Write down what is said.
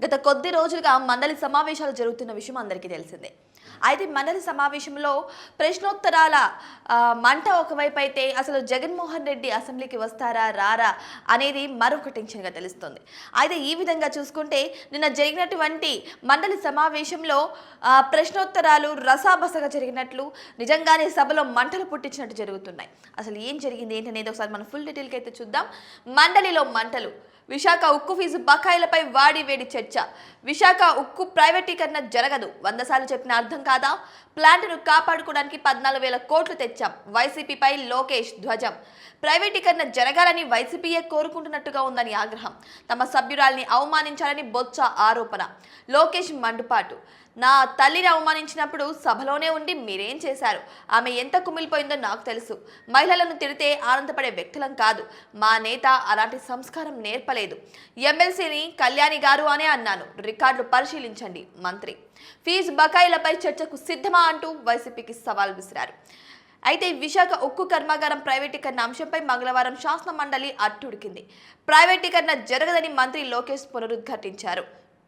గత కొద్ది రోజులుగా మండలి సమావేశాలు జరుగుతున్న విషయం అందరికీ తెలిసిందే. అయితే మండలి సమావేశంలో ప్రశ్నోత్తరాల మంట ఒకవైపు అయితే అసలు జగన్మోహన్ రెడ్డి అసెంబ్లీకి వస్తారా రారా అనేది మరొక టెన్షన్గా తెలుస్తుంది. అయితే ఈ విధంగా చూసుకుంటే నిన్న జరిగినటువంటి మండలి సమావేశంలో ప్రశ్నోత్తరాలు రసాబసగా జరిగినట్లు, నిజంగానే సభలో మంటలు పుట్టించినట్టు జరుగుతున్నాయి. అసలు ఏం జరిగింది ఏంటనేది ఒకసారి మనం ఫుల్ డీటెయిల్కి అయితే చూద్దాం. మండలిలో మంటలు, విశాఖ ఉక్కు ఫీజు బకాయిలపై వాడి వేడి చర్చ. విశాఖ ఉక్కు ప్రైవేటీకరణ జరగదు, 100 సార్లు చెప్పిన అర్థం కాదా? ప్లాంట్ను కాపాడుకోవడానికి 14,000 కోట్లు తెచ్చాం. వైసీపీపై లోకేష్ ధ్వజం. ప్రైవేటీకరణ జరగాలని వైసీపీయే కోరుకుంటున్నట్టుగా ఉందని ఆగ్రహం. తమ సభ్యురాల్ని అవమానించాలని బొత్స ఆరోపణ. లోకేష్ మండుపాటు. నా తల్లిని అవమానించినప్పుడు సభలోనే ఉండి మీరేం చేశారు? ఆమె ఎంత కుమిలిపోయిందో నాకు తెలుసు. మహిళలను తిడితే ఆనందపడే వ్యక్తులం కాదు. మా నేత అలాంటి సంస్కారం నేర్పలేదు. ఎమ్మెల్సీని కళ్యాణి గారు అనే అన్నాను. రికార్డులు పరిశీలించండి మంత్రి. ఫీజు బకాయిలపై చర్చకు సిద్ధమా అంటూ వైసీపీకి సవాల్ విసిరారు. అయితే విశాఖ ఉక్కు కర్మాగారం ప్రైవేటీకరణ అంశంపై మంగళవారం శాసన మండలి అట్టుడికింది. ప్రైవేటీకరణ జరగదని మంత్రి లోకేష్ పునరుద్ఘాటించారు.